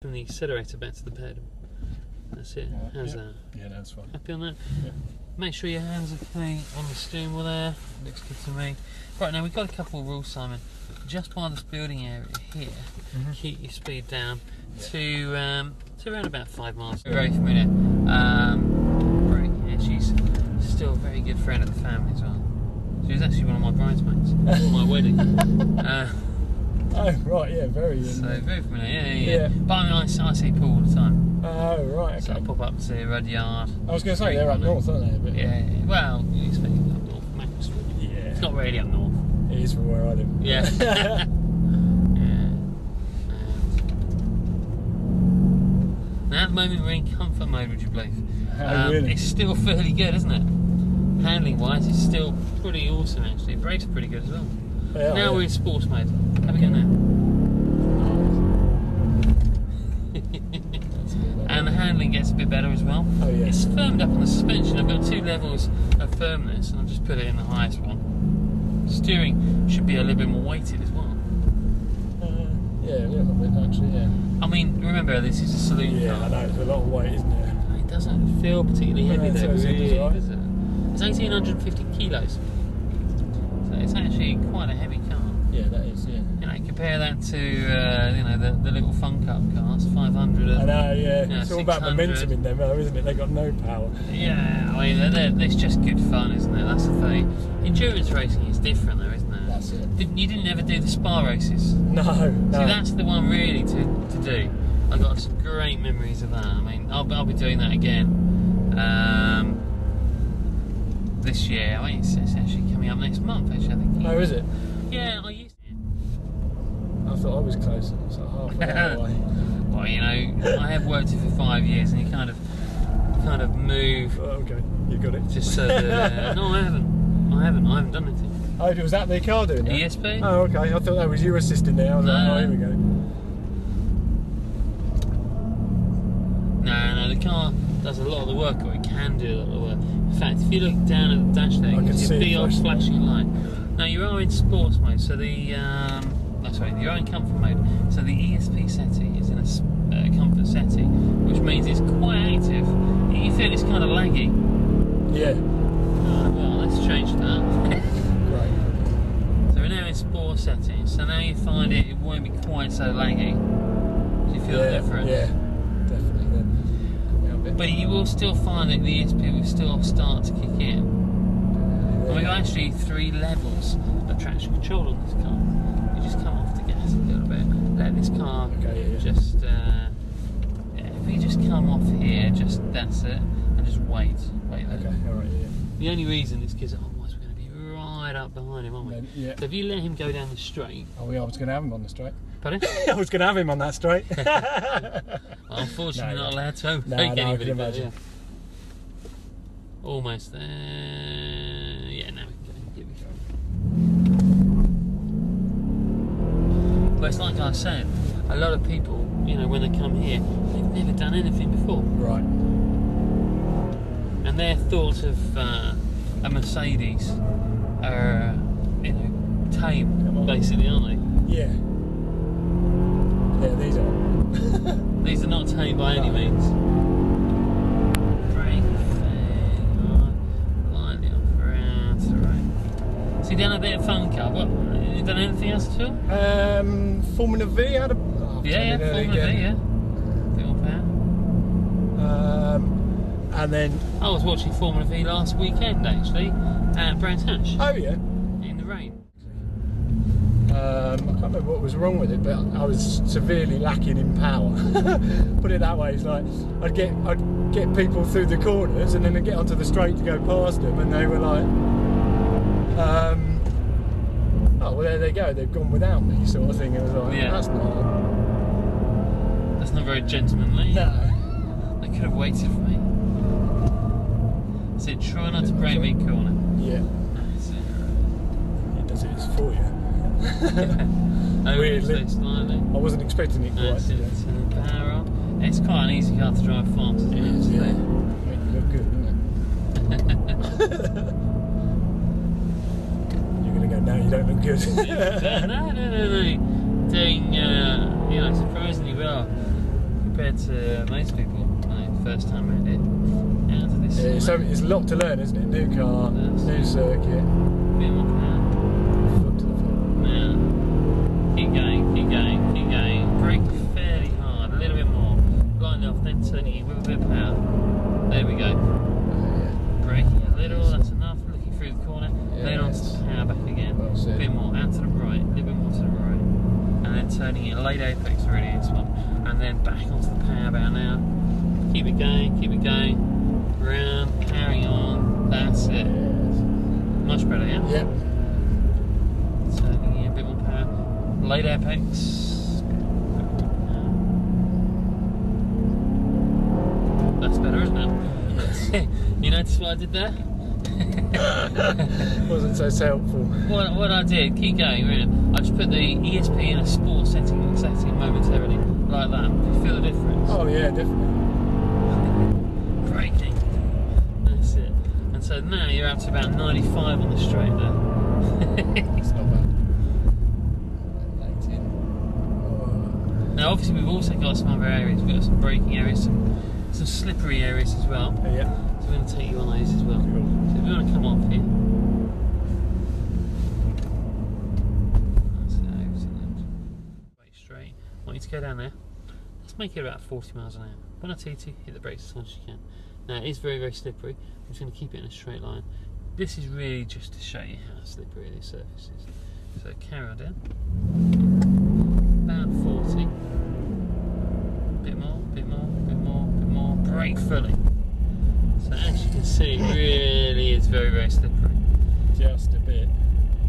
from the accelerator back to the pedal. That's it. How's that? Yeah, that's fine. Happy on that? Yeah. Make sure your hands are clean on the steering wheel there. Looks good to me. Right, now we've got a couple of rules, Simon. Just by this building area here, keep your speed down to around about 5 miles. Very familiar. Yeah, she's still a very good friend of the family as well. She was actually one of my bridesmaids at my wedding. Oh, right, yeah, very. So very familiar, yeah. But I mean, I see Paul all the time. Oh, right, okay. So I pop up to Rudyard. I was going to say, they're up north, aren't they? But yeah, well, you expect up north, Maple Street. Yeah. It's not really up north. It is from where I live. Yeah. Now at the moment we're in comfort mode, would you believe? Really? It's still fairly good, isn't it? Handling wise, it's still pretty awesome actually. Brakes are pretty good as well. Yeah, now we're in sports mode. Have we go now? And the handling gets a bit better as well. Oh yeah. It's firmed up on the suspension. I've got 2 levels of firmness and I've just put it in the highest one. Steering should be a little bit more weighted as well. Yeah, a little bit actually, yeah. I mean, remember this is a saloon car. I know, it's a lot of weight, isn't it? It doesn't feel particularly heavy though, really, does it? It's 1,850 kilos. So it's actually quite a heavy car. Yeah, that is, yeah. You know, compare that to, you know, the little Fun Cup cars, 500 and... I know, yeah. You know, it's all about momentum in them, though, isn't it? They've got no power. Yeah, I mean, it's just good fun, isn't it? That's the thing. Endurance racing is different though, isn't it? That's it. You didn't ever do the Spa races? No. See, that's the one really to do. I've got some great memories of that. I mean, I'll be doing that again this year. I mean, it's actually coming up next month, actually, I think. Oh, is it? Yeah, I used to. I thought I was closer. It's like half an hour away. Well, you know, I have worked here for 5 years, and you kind of move. Oh, okay, you got it. Just so that. No, I haven't done anything. Oh, was that the car doing that? ESP? Oh, okay. I thought that was you assisting there. I was like, oh, here we go. No, the car does a lot of the work, or it can do a lot of the work. In fact, if you look down at the dash there, you can see a big old flashing light. Now, you are in sports mode, so you're in comfort mode. So the ESP setting is in a comfort setting, which means it's quite active. You feel it's kind of laggy. Yeah. Well, let's change that. Right. So we're now in sport settings, so now you find it won't be quite so laggy. Do you feel the difference? Yeah, definitely. Then. But you will still find that the ESP will still start to kick in. And we've got actually 3 levels of traction control on this car. You just come off the gas a little bit, let this car just, if you just come off here, that's it, and just wait there. Okay, alright, yeah. The only reason is because otherwise we're going to be right up behind him, aren't we? Yeah. So if you let him go down the straight... Oh, yeah, I was going to have him on the straight. Pardon? I was going to have him on that straight. Unfortunately, not allowed to overtake anybody. I can imagine. Almost there. Yeah, now we can go. Here we go. But it's like I said, a lot of people, you know, when they come here, they've never done anything before. Right. And their thoughts of a Mercedes are, you know, tame, basically, aren't they? Yeah. Yeah, these are. These are not tame by any means. Brake line it up around to the right. So you done a bit of Fun Cup. What? You done anything else at all? Formula V had a. Formula V, yeah. Bit more power. And then I was watching Formula V last weekend actually at Brands Hatch. Oh yeah. In the rain. I can't remember what was wrong with it, but I was severely lacking in power. Put it that way, it's like I'd get people through the corners and then I'd get onto the straight to go past them, and they were like, oh well, there they go, they've gone without me, sort of thing. It was like, that's not very gentlemanly. No. They could have waited for me. I said, try not to break me corner. Yeah. That's it. It does it for you. Weirdly. Slightly. I wasn't expecting it quite. That's it. Turn the power on. It's quite an easy car to drive fast, isn't it? Yeah. Make you look good, doesn't it? You're going to go, no, you don't look good. No. Doing, you know, surprisingly well. compared to most people, first time around it. Out of this. Yeah, so it's a lot to learn, isn't it? New car, new circuit. Bit more power. Foot to the floor. Now, keep going, keep going, keep going. Brake fairly hard, a little bit more. Line off, then turning in with a bit of power. There we go. Braking a little, that's enough. Looking through the corner. Then onto the power back again. A bit more, out to the right, a little bit more to the right. And then turning in, late apex really this one. And then back onto the power bow now. Keep it going, keep it going. Round, carrying on. That's it. Much better, yeah? Yep. Turning in, a bit more power. Late apex. That's better, isn't it? Yes. You notice what I did there? Wasn't so helpful. What I did, keep going, really. I just put the ESP in a sport setting momentarily, like that. You feel the difference? Oh yeah, definitely. Braking. That's it. And so now you're up to about 95 on the straight there. It's not bad. Now obviously we've also got some other areas. We've got some braking areas, some slippery areas as well. Yeah. So we're going to take you on those as well. Cool. So if you want to come up here. That's it, over to the left. Wait straight. I want you to go down there. Let's make it about 40 miles an hour. When I tell you to, hit the brakes as hard as you can. Now it is very, very slippery. I'm just going to keep it in a straight line. This is really just to show you how slippery this surface is. So carry on down. About 40. Bit more, bit more, bit more, bit more. Brake fully. So as you can see, it really is very, very slippery. Just a bit.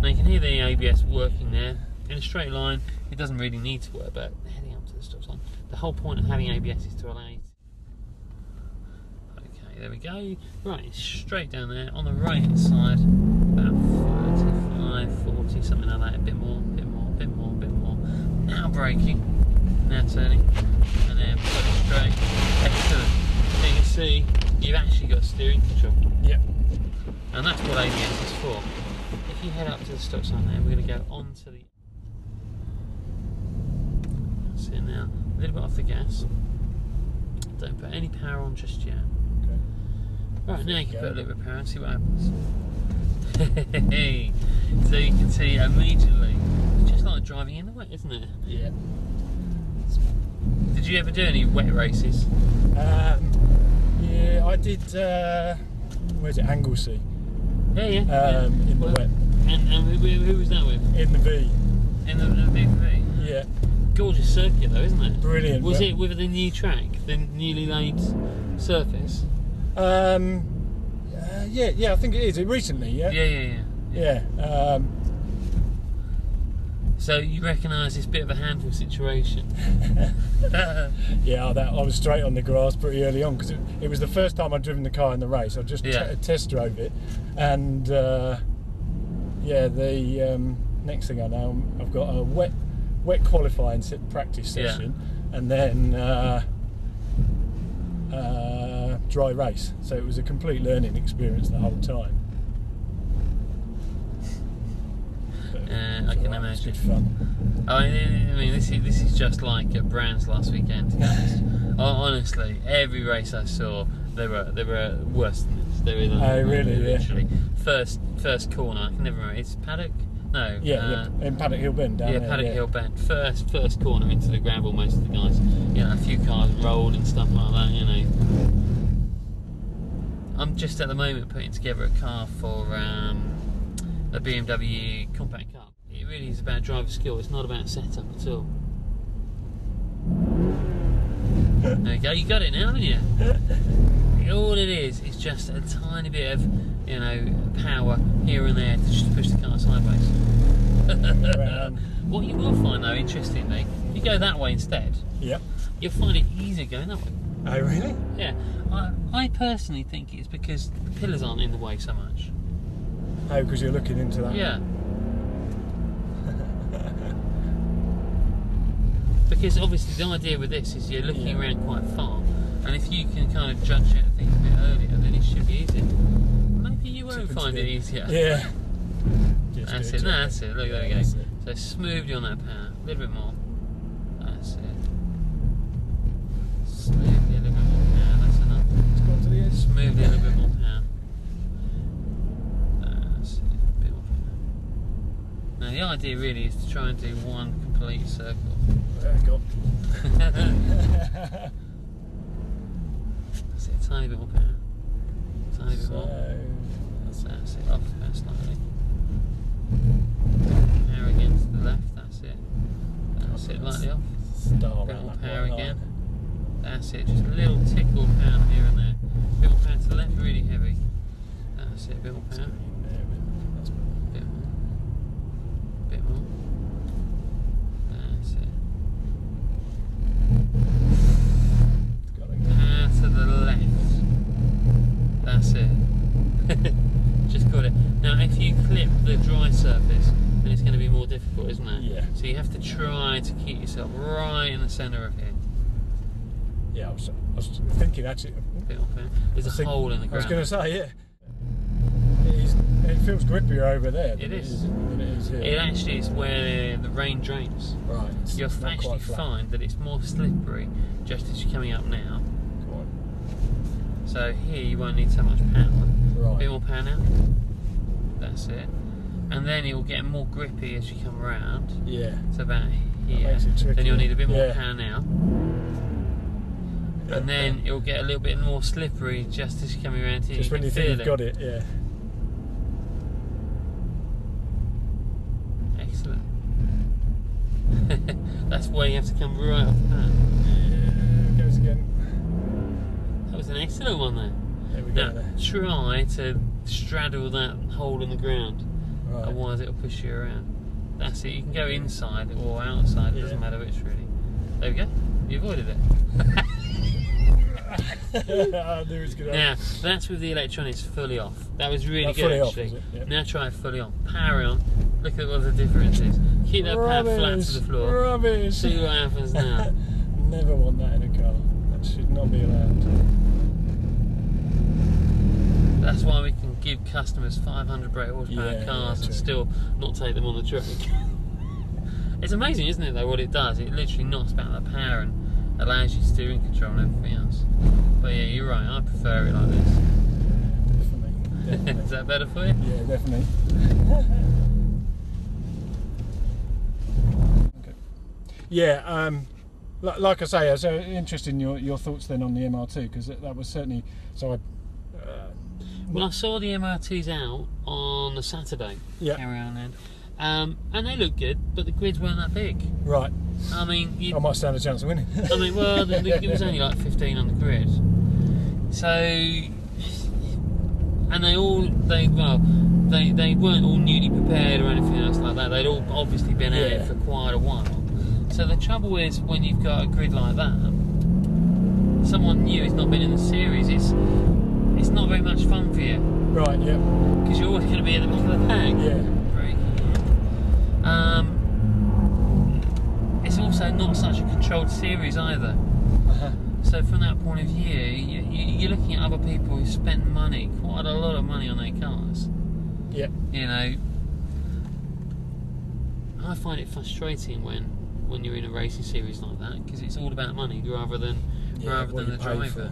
Now you can hear the ABS working there. In a straight line, it doesn't really need to work, but heading up to the stop sign. The whole point of having ABS is to allow you to... Okay, there we go. Right, straight down there. On the right hand side, about 35, 40, something like that. A bit more, bit more, bit more, bit more. Now braking. Now turning. And then put it straight. Excellent. So you can see, you've actually got steering control. Yep. And that's what ABS is for. If you head up to the stop sign there, we're going to go on to the... That's it now. A little bit off the gas. Don't put any power on just yet. Okay. Right, now you can put a little bit of power and see what happens. So you can see immediately, it's just like driving in the wet, isn't it? Yeah. Did you ever do any wet races? Yeah, I did. Where's it? Anglesey. Yeah, yeah. In the wet. And who was that with? In the V. In the V? Yeah. Gorgeous circuit though, isn't it? Brilliant. Was it with the new track, the newly laid surface? Yeah, I think it is. Recently, yeah. Yeah. Yeah. So you recognise this bit of a handful situation? Yeah, I was straight on the grass pretty early on because it was the first time I'd driven the car in the race. I just test drove it, and yeah, the next thing I know, I've got a wet qualifying practice session, and then dry race. So it was a complete learning experience the whole time. I can imagine. Good fun. I mean, this is just like at Brands last weekend. To be honest, honestly, every race I saw, they were worse than this. They were really, literally first corner. I can never remember. It's Paddock. No. Yeah, in Paddock Hill Bend. Down there, Paddock Hill Bend. First corner into the gravel. Most of the guys, a few cars rolled and stuff like that. I'm just at the moment putting together a car for a BMW compact car. It really is about driver skill. It's not about setup at all. There you go. You got it now, haven't you? All it is just a tiny bit of, power here and there to just push the car sideways. What you will find though, interestingly, if you go that way instead, you'll find it easier going that way. Oh really? Yeah. I personally think it's because the pillars aren't in the way so much. Oh, because you're looking into that. Yeah. Because obviously the idea with this is you're looking around quite far, and if you can kind of judge things a bit earlier, then it should be easier. Maybe you won't find it easier. Yeah. That's it. That's it. Look, there we go. So smoothly on that power, a little bit more. That's it. smoothly, a little bit more power. That's it, a bit more power. Now the idea really is to try and do one complete circle. God. That's it, a tiny bit more power. Tiny bit more. That's it, off the power slightly. Power again to the left, that's it. That's it, lightly off. Star Bit more around that power white again. line. That's it, just a little tickle of power here and there. Bit more power to the left, really heavy. That's it, a bit more power. That's better. Bit more. Bit more. That's it. Got it. Power to the left. That's it. Just got it. Now if you clip the dry surface, then it's going to be more difficult, isn't it? Yeah. So you have to try to keep yourself right in the centre of here. Yeah, I was thinking actually. Bit more power. There's a hole in the ground. I was going to say, yeah. It feels grippier over there than It is. than it is here. It actually is where the rain drains. Right. You'll actually find that it's more slippery just as you're coming up now. So here you won't need so much power. Right. A bit more power now. That's it. And then it will get more grippy as you come around. Yeah. It's about here. Makes it tricky. Then you'll need a bit more Yeah. power now. And then it will get a little bit more slippery just as you're coming around here. Just when you think feel you've got it, yeah. Excellent. That's why you have to come right off the pan. Yeah, goes again. That was an excellent one there. There we go. Now, There. try to straddle that hole in the ground. Right. Otherwise it'll push you around. That's it, you can go inside or outside, it doesn't matter which really. There we go, you avoided it. I knew it was good. Now, that's with the electronics fully off. That was really good fully off, actually. is it? Yep. Now try it fully on. Power on, look at what the difference is. Keep that power flat to the floor. Rubbish. See what happens now. Never want that in a car. That should not be allowed. That's why we can give customers 500 brake horsepower cars and true. still not take them on the track. It's amazing, isn't it, though, what it does? It literally knocks back the power and allows you steering control and everything else. But yeah, you're right, I prefer it like this. Definitely. Is that better for you? Yeah, definitely. Okay. Yeah, like I say, so interested in your thoughts then on the MR2, because that was certainly, so Well, I saw the MR2s out on the Saturday. Yeah. Carry on then. And they looked good, but the grids weren't that big. right. I mean, I might stand a chance of winning. I mean, well, it was only like 15 on the grid. So, and they weren't all newly prepared or anything else like that. They'd all obviously been at it for quite a while. So the trouble is, when you've got a grid like that, someone new who's not been in the series, it's not very much fun for you. Right, yeah. Because you're always going to be at the back of the pack. Yeah. It's also not such a controlled series either. So from that point of view, you're looking at other people who spent money, quite a lot of money on their cars. Yeah. You know, I find it frustrating when you're in a racing series like that, because it's all about money rather than the driver.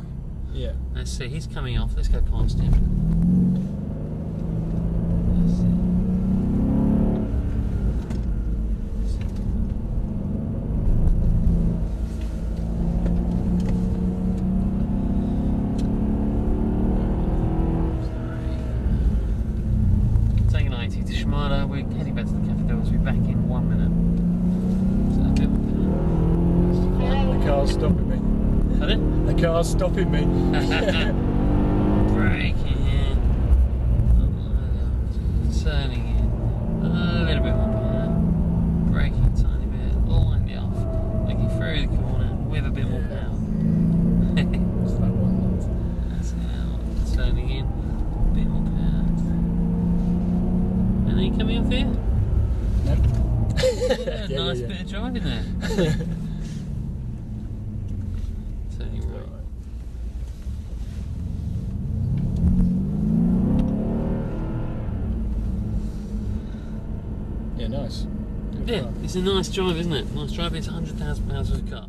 Yeah. Let's see, he's coming off. Let's go past him. Let's see. Taking 90 to Shimada. We're heading back to the cafe. We'll be back in 1 minute. The car's stopping me. Pardon? The car's stopping me. Braking in, turning in, a little bit more power, braking a tiny bit, lightly off, looking through the corner with a bit more power. What's that one? That's it out, turning in, a bit more power. And then coming off here? Nope. Yeah, nice bit of driving there. Turning right. Yeah, nice. Good Yeah, fun. it's a nice drive, isn't it? Nice drive, it's £100,000 worth of car.